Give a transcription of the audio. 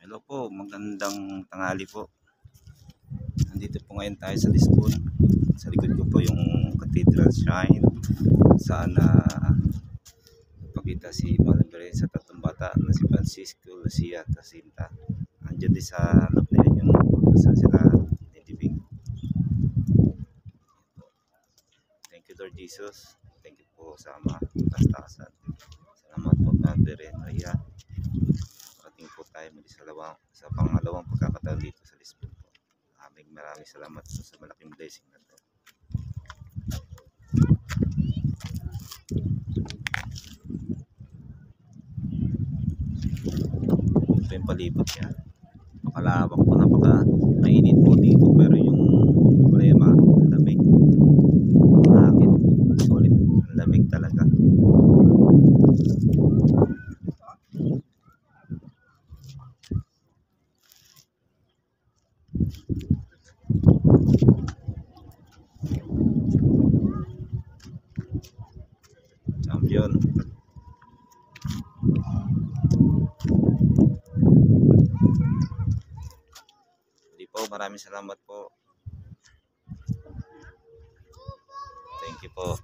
Hello po, magandang tanghali po. Nandito po ngayon tayo sa Lisbon. Sa likod ko po yung Cathedral Shrine saan na pagkita si Malabre sa tatlong bata na si Francisco, Lucia at Jacinta. Andiyan din sa loob na yan yung saan sila nitibing. Thank you Lord Jesus. Thank you po sa mga tastasan. Salamat po Malabre, Maria. Parating po tayo muli sa pangalawang pagkakataon dito sa Lisbon po. Maraming salamat po sa malaking blessing na to. Ito yung palibot niya. Napakalawak po, mainit po dito, pero yung problema, ang lamig. Ang hangin, solid, ang lamig talaga. Champion. Hindi po, maraming salamat po. Thank you po.